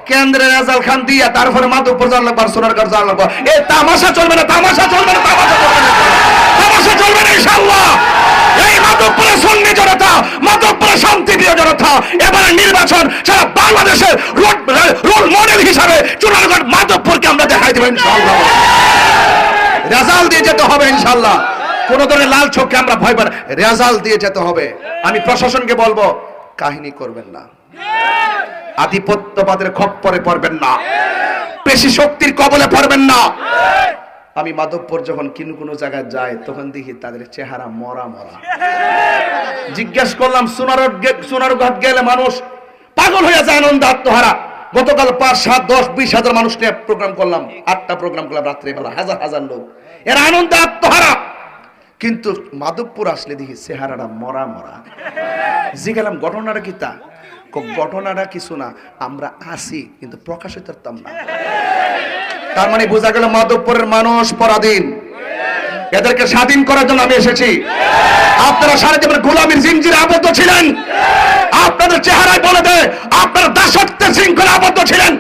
কেন্দ্রে রেজাল খান দিয়া তারপরে মাধবপুর জানলাম আর সোনারগঞ্জ জানলাম। এই তামাশা চলবে না, তামাশা চলবে না, তামাশা চলবে না, তামাশা চলবে না ইনশাআল্লাহ। এই মাধবপুরে সুন্নি জনতা, মাধবপুরে শান্তিপ্রিয় জনতা, এবারে নির্বাচন সারা বাংলাদেশের রোল মডেল হিসাবে চুনারগঞ্জ মাধবপুরকে আমরা দেখাই দেব ইনশাআল্লাহ। রেজাল্ট দিয়ে যেতে হবে ইনশাআল্লাহ। কোন ধরনের লাল চোখকে আমরা ভয় পাই না, রেজাল্ট দিয়ে যেতে হবে। আমি প্রশাসনকে বলবো কাহিনী করবেন না, আধিপত্যবাদের খপ্পরে পড়বেন না, পেশি শক্তির কবলে পড়বেন না। আমি মাধবপুর যখন কোনো জায়গায় যাই তখন দেখি তাদের চেহারা মরা মরা। জিজ্ঞেস করলাম সোনারগঞ্জ গেলে মানুষ পাগল হয়ে যায়, আনন্দ আত্মহারা। গতকাল 5, 7, 10, 20 হাজার মানুষ নিয়ে প্রোগ্রাম করলাম, 8টা প্রোগ্রাম করলাম রাত্রিবেলা, হাজার হাজার লোক, এরা আনন্দ আত্মহারা। কিন্তু মাধবপুর আসলে দেখি চেহারাটা মরা মরা। জিজ্ঞাসলাম ঘটনাটা কি? তা ঘটনাটা কিছু না, আমরা আসি কিন্তু প্রকাশিত করতাম না। তার মানে বোঝা গেল মাধবপুরের মানুষ পরাধীন, এদেরকে স্বাধীন করার জন্য আমি এসেছি। আপনারা সারা জীবন গোলামীর জিনজিরে আবদ্ধ ছিলেন, আপনাদের চেহারায় বলে দেয় আপনারা দাসত্বের শৃঙ্খলা আবদ্ধ ছিলেন।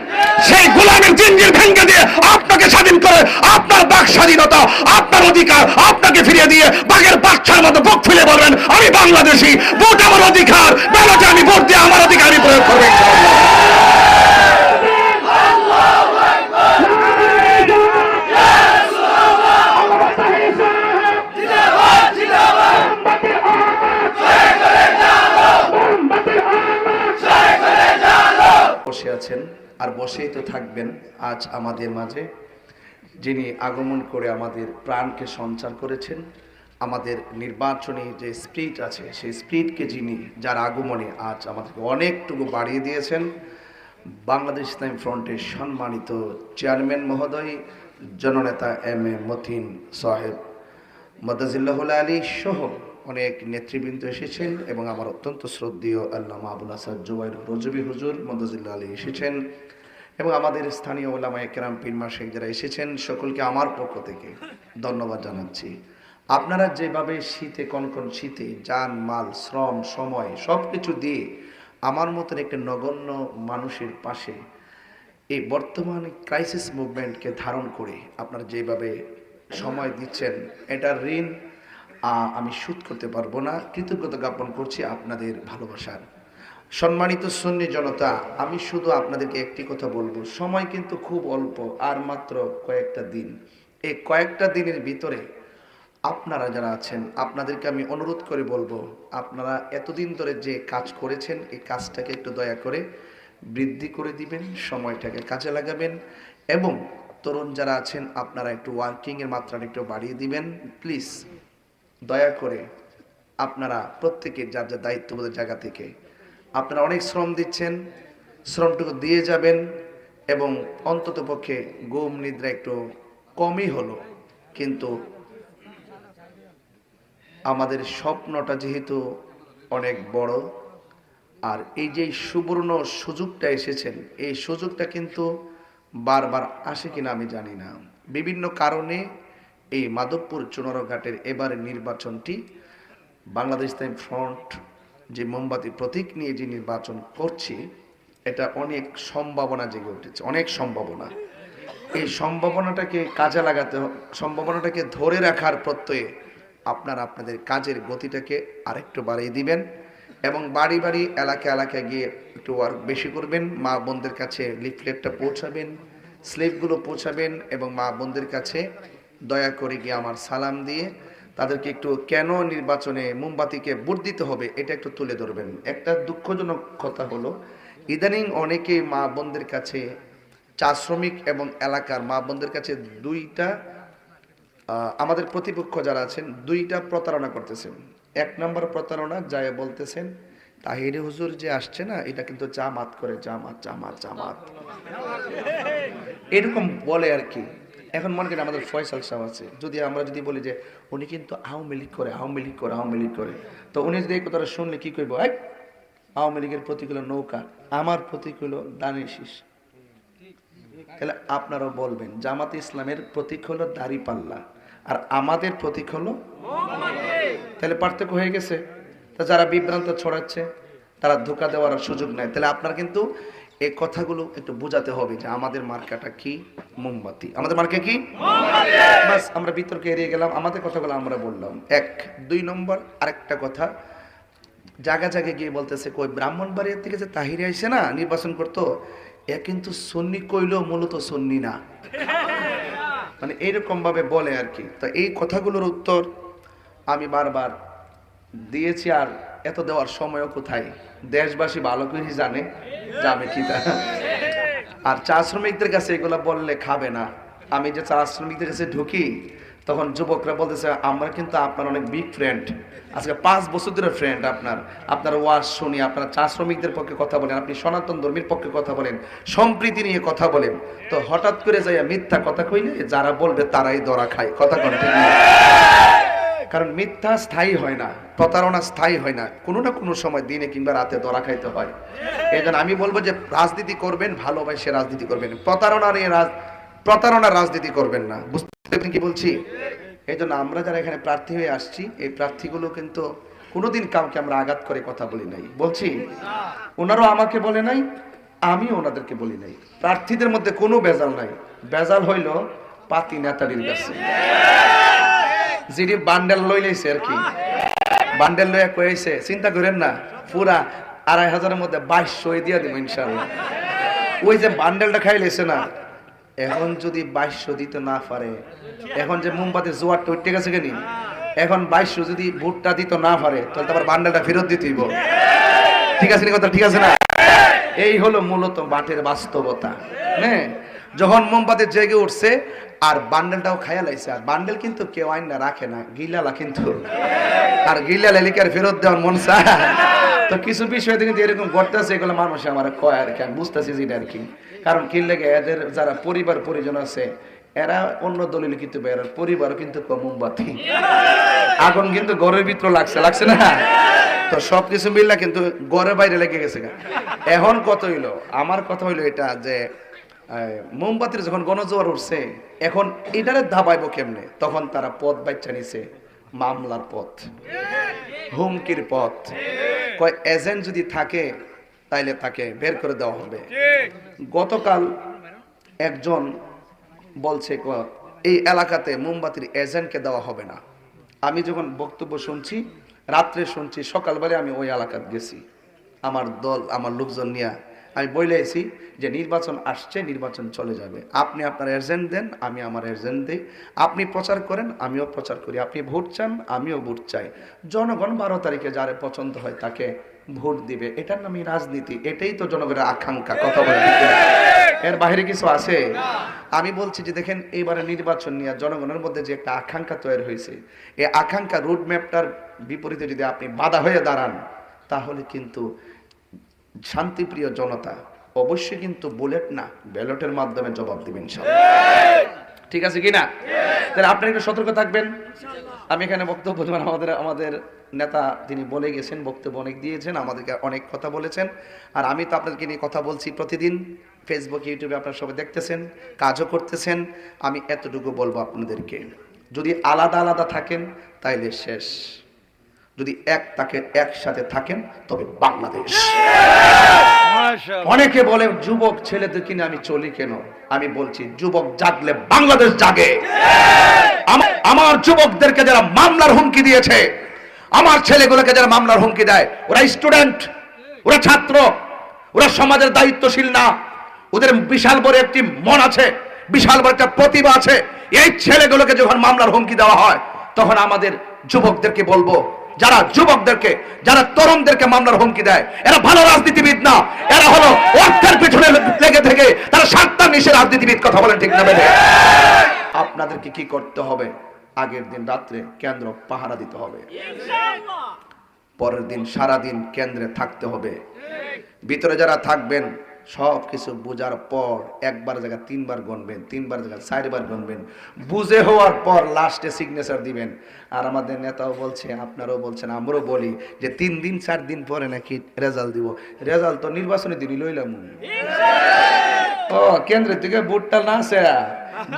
সেই গোলামীর জিনজির ভেঙে দিয়ে আপনাকে স্বাধীন করে আপনার বাক স্বাধীনতা, আপনার অধিকার আপনাকে ফিরিয়ে দিয়ে বাঘের বাচ্চার মতো বুক ফুলে বলবেন আমি বাংলাদেশি, ভোট আমার অধিকার, ব্যালটে আমি ভোট দিয়ে আমার অধিকার আমি প্রয়োগ করব। বসে আছেন আর বসেই তো থাকবেন আজ আমাদের মাঝে, যিনি আগমন করে আমাদের প্রাণকে সঞ্চার করেছেন। আমাদের নির্বাচনী যে স্পিরিট আছে সেই স্পিরিটকে যিনি, যার আগমনে আজ আমাদেরকে অনেকটুকু বাড়িয়ে দিয়েছেন, বাংলাদেশ ইসলামী ফ্রন্টের সম্মানিত চেয়ারম্যান মহোদয় জননেতা এম.এ. মতিন সাহেব মদাজিল্লাহুল আলী সহ অনেক নেতৃবৃন্দ এসেছেন এবং আমার অত্যন্ত শ্রদ্ধেয় আল্লামা আবুল হাসান জুবাইর রজবি হুজুর মদাজিল্লাহ আলী এসেছেন এবং আমাদের স্থানীয় ওলামায়ে কেরাম পীরমা শেখ যারা এসেছেন সকলকে আমার পক্ষ থেকে ধন্যবাদ জানাচ্ছি। আপনারা যেভাবে শীতে, কনকন শীতে জান মাল শ্রম সময় সব কিছু দিয়ে আমার মতন একটা নগণ্য মানুষের পাশে এই বর্তমান ক্রাইসিস মুভমেন্টকে ধারণ করে আপনারা যেভাবে সময় দিচ্ছেন, এটার ঋণ আমি শোধ করতে পারবো না। কৃতজ্ঞতা জ্ঞাপন করছি আপনাদের ভালোবাসার। সম্মানিত সুন্নি জনতা, আমি শুধু আপনাদেরকে একটি কথা বলবো, সময় কিন্তু খুব অল্প, আর মাত্র কয়েকটা দিন। এই কয়েকটা দিনের ভিতরে আপনারা যারা আছেন আপনাদেরকে আমি অনুরোধ করে বলবো, আপনারা এতদিন ধরে যে কাজ করেছেন এই কাজটাকে একটু দয়া করে বৃদ্ধি করে দিবেন, সময়টাকে কাজে লাগাবেন এবং তরুণ যারা আছেন আপনারা একটু ওয়ার্কিংয়ের মাত্রাটা একটু বাড়িয়ে দিবেন প্লিজ। দয়া করে আপনারা প্রত্যেকে যার যার দায়িত্ববোধের জায়গা থেকে আপনারা অনেক শ্রম দিচ্ছেন, শ্রমটুকু দিয়ে যাবেন এবং অন্তত পক্ষে ঘুম নিদ্রা একটু কমই হলো, কিন্তু আমাদের স্বপ্নটা যেহেতু অনেক বড়, আর এই যে সুবর্ণ সুযোগটা এসেছেন এই সুযোগটা কিন্তু বারবার আসে কিনা আমি জানি না। বিভিন্ন কারণে এই মাধবপুর চুনারঘাটের এবারের নির্বাচনটি বাংলাদেশ ইসলামী ফ্রন্ট যে মোমবাতি প্রতীক নিয়ে যে নির্বাচন করছি, এটা অনেক সম্ভাবনা জেগে উঠেছে, অনেক সম্ভাবনা। এই সম্ভাবনাটাকে কাজে লাগাতে, সম্ভাবনাটাকে ধরে রাখার প্রত্যয়ে আপনারা আপনাদের কাজের গতিটাকে আরেকটু বাড়িয়ে দিবেন এবং বাড়ি বাড়ি এলাকা এলাকায় গিয়ে একটু ওয়ার্ক বেশি করবেন। মা বোনদের কাছে লিফলেটটা পৌঁছাবেন, স্লিপগুলো পৌঁছাবেন এবং মা বোনদের কাছে দয়া করে গিয়ে আমার সালাম দিয়ে তাদেরকে একটু কেন নির্বাচনে মোমবাতিকে ভোট দিতে হবে এটা একটু তুলে ধরবেন। একটা দুঃখজনক কথা হলো ইদানিং অনেকে মা বোনদের কাছে, চা শ্রমিক এবং এলাকার মা বোনদের কাছে দুইটা, আমাদের প্রতিপক্ষ যারা আছেন দুইটা প্রতারণা করতেছেন। 1 নম্বর প্রতারণা যায় বলতেছেন তাহিরি হুজুর যে আসছে না এটা কিন্তু জামাত করে, জামাত জামাত জামাত এরকম বলে আর কি। এখন মনে করেন আমাদের ফয়সাল সাহেব আছে, যদি আমরা যদি বলি যে উনি কিন্তু আওয়ামী লীগ করে, আওয়ামী লীগ করে, আওয়ামী লীগ করে, তো উনি যদি এই কথাটা শুনলে কি করবো, আওয়ামী লীগের প্রতীক হলো নৌকা, আমার প্রতীক হলো দানের শীষ। তাহলে আপনারাও বলবেন জামাতে ইসলামের প্রতীক হলো দাড়িপাল্লা আর আমাদের প্রতীক হলো, তাহলে পার্থক্য হয়ে গেছে। তা যারা বিভ্রান্ত ছড়াচ্ছে তারা ধোঁকা দেওয়ার সুযোগ নেয়। তাহলে আপনারা কিন্তু এই কথাগুলো একটু বোঝাতে হবে যে আমাদের মার্কাটা কি, মোমবাতি। আমাদের মার্কা কি? বাস, আমরা বিতর্কে এড়িয়ে গেলাম, আমাদের কথাগুলো আমরা বললাম। 1 2 নম্বর আরেকটা কথা, জায়গা জায়গায় গিয়ে বলতেছে কই ব্রাহ্মণবাড়িয়া থেকে যে তাহিরে আইছে না নির্বাচন করতো, এ কিন্তু সুন্নি কইলেও মূলত সুন্নি না, মানে এইরকম ভাবে বলে আর কি। তো এই কথাগুলোর উত্তর আমি বারবার দিয়েছি, আর এত দেওয়ার সময়ও কোথায়, দেশবাসী ভালো করেই জানে যে আমি কি তা। আর চা শ্রমিকদের কাছে এগুলো বললে খাবে না। আমি যে চা শ্রমিকদের কাছে ঢুকি তখন যুবকরা বলতেছে আমরা কিন্তু আপনার অনেক বিগ ফ্রেন্ড, আজকে 5 বছর ধরে ফ্রেন্ড আপনার ওয়াজ শুনি, আপনার চা শ্রমিকদের পক্ষে কথা বলেন, আপনি সনাতন ধর্মের পক্ষে কথা বলেন, সম্প্রীতি নিয়ে কথা বলেন। তো হঠাৎ করে যাইয়া মিথ্যা কথা কইলে যারা বলবে তারাই ধরা খায়, কথা কন্টিনিউ। কারণ মিথ্যা স্থায়ী হয় না, প্রতারণা স্থায়ী হয় না, কোনো না কোনো সময় দিনে কিংবা রাতে ধরা খাইতে হয়। এই জন্য আমি বলবো যে রাজনীতি করবেন, ভালোবাসে রাজনীতি করবেন, প্রতারণার রাজনীতি করবেন না। বুঝতে পারছেন কি বলছি? এই জন্য আমরা যারা এখানে প্রার্থী হয়ে আসছি, এই প্রার্থীগুলো কিন্তু কোনোদিন কাউকে আমরা আঘাত করে কথা বলি নাই, বলছি ওনারাও আমাকে বলে নাই, আমিও ওনাদেরকে বলি নাই। প্রার্থীদের মধ্যে কোনো বেজাল নাই, বেজাল হইল পাতি নেতারির কাছে, যিনি বান্ডেল লই লাইছে আর কি, বান্ডেল লইয়া কইছে চিন্তা করেন না পুরা 2500-এর মধ্যে 2200 দিয়ে দিব ইনশাআল্লাহ। ওই যে বান্ডেলটা খাই লাইছে না, এখন যদি 2200 দিতে না পারে, এখন যে মোমবাতির জোয়ারটা উঠে গেছে কেনি, এখন 2200 যদি ভোটটা দিতে না পারে তাহলে আবার বান্ডেলটা ফেরত দিতে হইব। ঠিক আছে নি কথা? ঠিক আছে না? এই হলো মূলত মাঠের বাস্তবতা। হ্যাঁ, যখন মোমবাতি জেগে উঠছে আর বান্ডেলটাও খাইয়া লাইছে, আর বান্ডেল কিন্তু কেউ আইন না রাখে না, গিলালা কিন্তু, আর গিলালা লিকার ফেরত দেওয়ার মন চায়। তো কিছু বিষয় কিন্তু এরকম ঘটতেছে, এগুলো মানুষ আমার কয় আর কি, আমি বুঝতেছি যেটা আর কি। কারণ কি লেগে এদের যারা পরিবার পরিজন আছে এরা অন্য দলিল কিন্তু এর পরিবারও কিন্তু মোমবাতি, আগুন কিন্তু ঘরের ভিতরে লাগছে না। তো সবকিছু মিললা কিন্তু ঘরের বাইরে লেগে গেছে। এখন কত হইলো, আমার কথা হইলো এটা যে মোমবাতির যখন গণজোয়ার উঠছে, এখন এটারে ধাবাইব কেমনে, তখন তারা পথ বাচ্চা নিছে, মামলার পথ, হুমকির পথ। কয় এজেন্ট যদি থাকে তাইলে তাকে বের করে দেওয়া হবে। গতকাল একজন বলছে এই এলাকাতে মোমবাতির এজেন্টকে দেওয়া হবে না। আমি যখন বক্তব্য শুনছি, রাত্রে শুনছি, সকালবেলা আমি ওই এলাকাতে গেছি আমার দল আমার লোকজন নিয়ে, আমি বলেছি যে নির্বাচন আসছে, নির্বাচন চলে যাবে, আপনি আপনার এজেন্ট দেন, আমি আমার এজেন্ট দিই, আপনি প্রচার করেন, আমিও প্রচার করি, আপনি ভোট চান, আমিও ভোট চাই, জনগণ 12 তারিখে যারে পছন্দ হয় তাকে ভোট দিবে, এটার নামই রাজনীতি, এটাই তো জনগণের আকাঙ্ক্ষা, কথা বলে এর বাইরে কিছু আছে? আমি বলছি যে দেখেন এবারে নির্বাচন নিয়ে জনগণের মধ্যে যে একটা আকাঙ্ক্ষা তৈরি হয়েছে, এই আকাঙ্ক্ষা রোডম্যাপটার বিপরীতে যদি আপনি বাধা হয়ে দাঁড়ান, তাহলে কিন্তু শান্তিপ্রিয় জনতা অবশ্যই কিন্তু বুলেট না ব্যালটের মাধ্যমে জবাব দিবেন ইনশাআল্লাহ। ঠিক আছে কিনা? তাহলে আপনারা একটু সতর্ক থাকবেন। আমি এখানে বক্তব্য দেবেন, আমাদের নেতা তিনি বলে গেছেন, বক্তব্য অনেক দিয়েছেন, আমাদেরকে অনেক কথা বলেছেন, আর আমি তো আপনাদেরকে নিয়ে কথা বলছি প্রতিদিন, ফেসবুক ইউটিউবে আপনারা সবাই দেখতেছেন, কাজও করতেছেন। আমি এতটুকু বলবো আপনাদেরকে, যদি আলাদা আলাদা থাকেন তাইলে শেষ, যদি একসাথে থাকেন তবে বাংলাদেশ। অনেকে বলে যুবক ছেলেদের কিনে আমি চলি কেন, আমি বলছি যুবক জাগলে বাংলাদেশ জাগে। আমার যুবকদেরকে যারা মামলার হুমকি দিয়েছে, আমার ছেলেগুলোকে যারা মামলার হুমকি দেয়, ওরা স্টুডেন্ট, ওরা ছাত্র, ওরা সমাজের দায়িত্বশীল না, ওদের বিশাল বড় একটি মন আছে, বিশাল বড় একটা প্রতিভা আছে। এই ছেলেগুলোকে যখন মামলার হুমকি দেওয়া হয়, তখন আমাদের যুবকদেরকে বলবো, যারা যুবকদেরকে, যারা তরুণদেরকে মামলার হুমকি দেয়, এরা ভালো রাজনীতিবিদ না, এরা হলো অর্থের পিছনে লেগে থেকে তারা স্বার্থান্বেষী রাজনীতিবিদ, কথা বলেন ঠিক না? আপনাদেরকে কি করতে হবে? আগের দিন রাত্রে কেন্দ্র পাহারা দিতে হবে, পরের দিন সারাদিন কেন্দ্রে থাকতে হবে। ভিতরে যারা থাকবেন সব কিছু বোঝার পর একবার জায়গা 3 বার গণবেন, 3 বার জায়গা 4 বার গণবেন, বুঝে হওয়ার পর লাস্টে সিগনেচার দিবেন। আর আমাদের নেতাও বলছে, আপনারাও বলছেন, আমরাও বলি যে 3 দিন 4 দিন পরে নাকি রেজাল্ট দিব। রেজাল্ট তো নির্বাচনের দিনই লইলাম। ও কেন্দ্রের থেকে ভোটটা না সেরা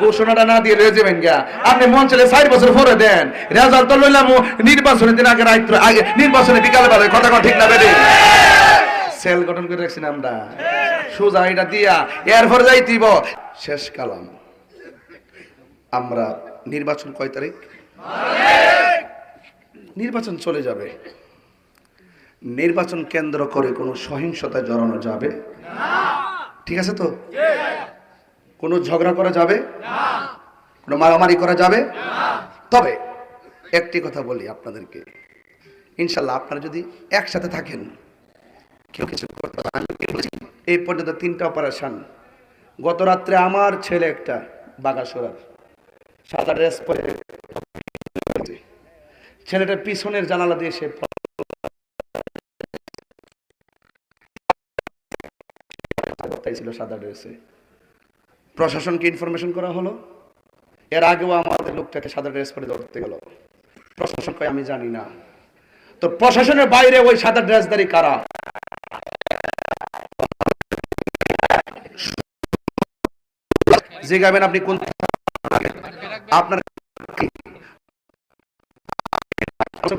ঘোষণাটা না দিয়ে রয়ে যাবেন গা, আপনি মন চলে 4 বছর পরে দেন, রেজাল্ট তো লইলাম নির্বাচনের দিন আগে, রাত্রে আগে, নির্বাচনের বিকালে বেলা, কথা ঠিক না বেড়ে সেল গঠন করে রাখছি না আমরা, সোজা এটা দিয়া এরপর যাইতিব শেষ কালাম। আমরা নির্বাচন কয় তারিখ? নির্বাচন চলে যাবে। নির্বাচন কেন্দ্র করে কোনো সহিংসতায় জড়ানো যাবে না, ঠিক আছে তো? কোনো ঝগড়া করা যাবে না, কোনো মারামারি করা যাবে না। তবে একটি কথা বলি আপনাদেরকে, ইনশাল্লাহ আপনারা যদি একসাথে থাকেন কেউ কিছু করতে পারেন। এই পর্যন্ত 3টা অপারেশন। গত রাত্রে আমার ছেলে একটা বাগাসোরার সাদা ড্রেস পরে ছেলেটার পিছনের জানালা দিয়ে সে ছিল সাদা ড্রেসে। প্রশাসনকে ইনফরমেশন করা হলো। এর আগেও আমাদের লোকটাকে সাদা ড্রেস পরে ধরতে গেল। প্রশাসন কয় আমি জানি না। তো প্রশাসনের বাইরে ওই সাদা ড্রেসদারি কারা? জিজ্ঞাবেন আপনি কোন, আপনার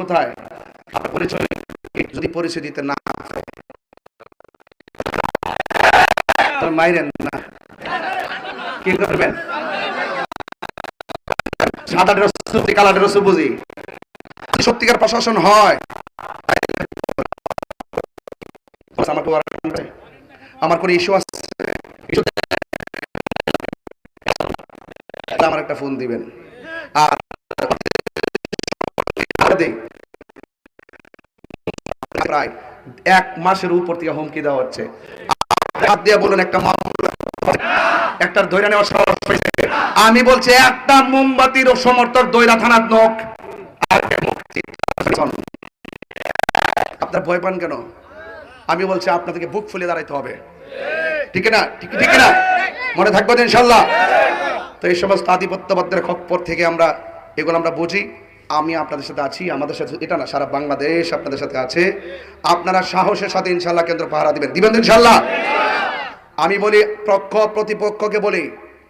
কোথায়, আপনার পরিচয় যদি পরিচয় দিতে না মাইরেন না, কি করবেন? সাদা ড্রেস কালা ড্রেস বুঝি। সত্যিকার প্রশাসন হয় আমার কোন ইস্যু আছে আমার একটা ফোন দিবেন। আর প্রায় 1 মাসের উপর থেকে হুমকি দেওয়া হচ্ছে। হাত দিয়ে বলুন একটা মামলা একটা ধৈর্য নেওয়ার সাহস হয়েছে? আমি বলছি একটা মোমবাতির সমর্থক দৈরা থানার নোক। আপনার ভয় পান কেন? আমি বলছি আপনাদেরকে বুক ফুলে দাঁড়াইতে হবে, ঠিক না? ঠিক না? মনে থাকবে ইনশাল্লাহ। তো এই সমস্ত আধিপত্যবাদের খপ্পর থেকে এগুলো আমরা বুঝি। আমি আপনাদের সাথে আছি, আমাদের সাথে এটা না সারা বাংলাদেশ আপনাদের সাথে আছে। আপনারা সাহসের সাথে ইনশাল্লাহ কেন্দ্র পাহারা দিবেন ইনশাল্লাহ। আমি বলি পক্ষ প্রতিপক্ষকে বলি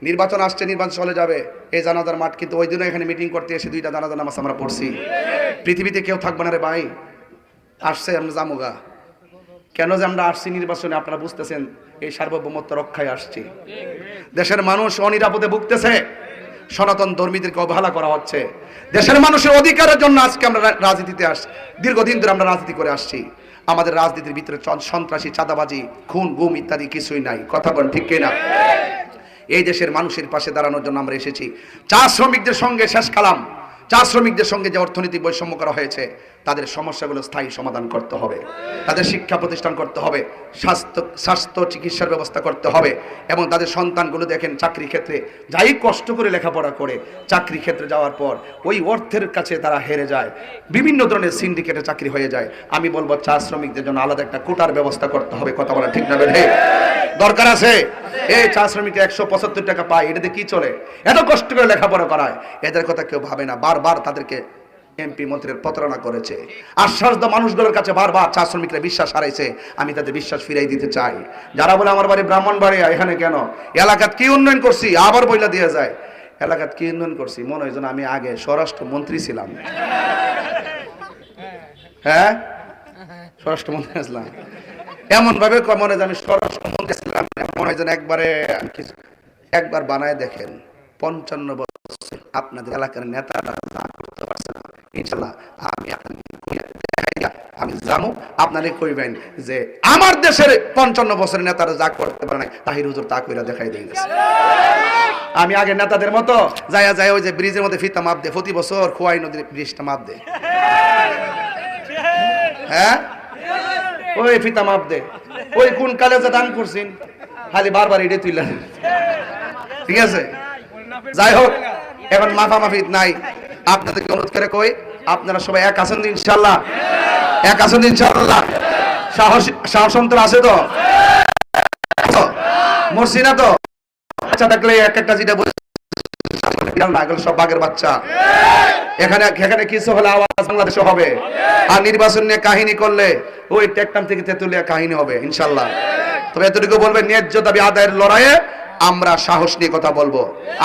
নির্বাচন আসছে, নির্বাচন চলে যাবে। এই জানাজার মাঠ কিন্তু ওই দিনও এখানে মিটিং করতে এসে 2টা জানাজার নামাজ আমরা পড়ছি। পৃথিবীতে কেউ থাকবে না রে ভাই, আসছে আমরা জামুগা। কেন যে আমরা আসছি নির্বাচনে আপনারা বুঝতেছেন, এই সার্বভৌমত্ব রক্ষায় আসছি। দেশের মানুষ অনিরাপদে ভুগতেছে, সনাতন ধর্মীদেরকে অবহেলা করা হচ্ছে। দেশের মানুষের অধিকারের জন্য আজকে আমরা রাজনীতিতে আসছি, দীর্ঘদিন ধরে আমরা রাজনীতি করে আসছি। আমাদের রাজনীতির ভিতরে সন্ত্রাসী, চাঁদাবাজি, খুন, গুম ইত্যাদি কিছুই নাই। কথা বলেন ঠিক কিনা? এই দেশের মানুষের পাশে দাঁড়ানোর জন্য আমরা এসেছি। চা শ্রমিকদের সঙ্গে শেষ কালাম। চা শ্রমিকদের সঙ্গে যে অর্থনৈতিক বৈষম্য করা হয়েছে, তাদের সমস্যাগুলো স্থায়ী সমাধান করতে হবে। তাদের শিক্ষা প্রতিষ্ঠান করতে হবে, স্বাস্থ্য চিকিৎসার ব্যবস্থা করতে হবে। এবং তাদের সন্তানগুলো দেখেন চাকরি ক্ষেত্রে যাই কষ্ট করে লেখাপড়া করে চাকরি ক্ষেত্রে যাওয়ার পর ওই অর্থের কাছে তারা হেরে যায়, বিভিন্ন ধরনের সিন্ডিকেটে চাকরি হয়ে যায়। আমি বলবো চা শ্রমিকদের জন্য আলাদা একটা কোটার ব্যবস্থা করতে হবে। কথা বলা ঠিক না বেঠে? দরকার আছে। এই চা শ্রমিকরা 175 টাকা পায়, এটাতে কি চলে? এত কষ্ট করে লেখাপড়া করায়, এদের কথা কেউ ভাবে না। বারবার তাদেরকে এমপি মন্ত্রীর প্রতারণা করেছে। আশ্বাস দেওয়া মানুষগুলোর কাছে বারবার চা শ্রমিকরা বিশ্বাস হারাইছে। আমি তাদের বিশ্বাস ফিরাই দিতে চাই। যারা বলে আমার বাড়ি ব্রাহ্মণবাড়িয়া, এখানে কেন এলাকাত কি উন্নয়ন করছি, আবার বইলা দিয়ে যায় এলাকাত কি উন্নয়ন করছি। মনে হয় যেন আমি আগে স্বরাষ্ট্রমন্ত্রী ছিলাম। হ্যাঁ, স্বরাষ্ট্রমন্ত্রী ছিলাম, এমন ভাবে মনে হয় আমি স্বরাষ্ট্রমন্ত্রী ছিলাম। মনে হয় যেন একবার বানায় দেখেন 55 বছর আপনাদের এলাকার নেতারা যা করতে পারছে না, ইনশাল্লাহ আমি জানো আপনারা কইবেন যে আমার দেশের 55 বছরের নেতারা যা করতে পারে না, তাহির হুজুর তা কইরা দেখাই দিয়ে গেছে। আমি আগে নেতাদের মতো যায় ওই যে ব্রিজের মধ্যে ফিতা মাপ দে, প্রতি বছর খোয়াই নদীর ব্রিজটা মাপ দে। হ্যাঁ, ওই ফিতা মাপ দে, ওই কোন কালে যে দান করছেন খালি বারবার এটাই তুইলা। ঠিক আছে, যাই হোক, এখন মাফামাফি নাই। আপনাদেরকে অনুরোধ করে কই, আপনারা সবাই এক আছেন ইনশাআল্লাহ? এক আছেন ইনশাআল্লাহ? সাহস অন্তর আছে তো? মরছি না তো? আচ্ছা, থাকলে এক একটা যেটা সব বাঘের বাচ্চা। এখানে কিছু হলে আওয়াজ বাংলাদেশে হবে। আর নির্বাচন নিয়ে কাহিনী করলে ওই টেকটাম থেকে তেতুলিয়া কাহিনী হবে ইনশাআল্লাহ। তবে এতটুকু বলবেন, ন্যায্য দাবি আদায়ের লড়াইয়ে আমরা সাহস নিয়ে কথা বলবো।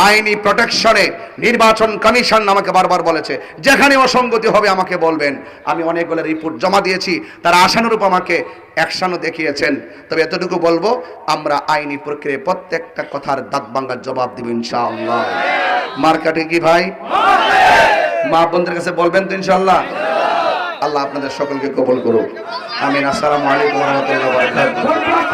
আইনি প্রোটেকশনে নির্বাচন কমিশন আমাকে বারবার বলেছে যেখানে অসঙ্গতি হবে আমাকে বলবেন। আমি অনেকগুলো রিপোর্ট জমা দিয়েছি, তারা আশানুরূপ আমাকে অ্যাকশনও দেখিয়েছেন। তবে এতটুকু বলবো, আমরা আইনি প্রক্রিয়ায় প্রত্যেকটা কথার দাঁত ভাঙার জবাব দিব ইনশাআল্লাহ। মার্কাটে কি ভাই? মা বোনদের কাছে বলবেন তো ইনশাআল্লাহ? আল্লাহ আপনাদের সকলকে কবুল করুক, আমিন। আসসালামু আলাইকুম ওয়া রাহমাতুল্লাহি ওয়া বারাকাতুহু।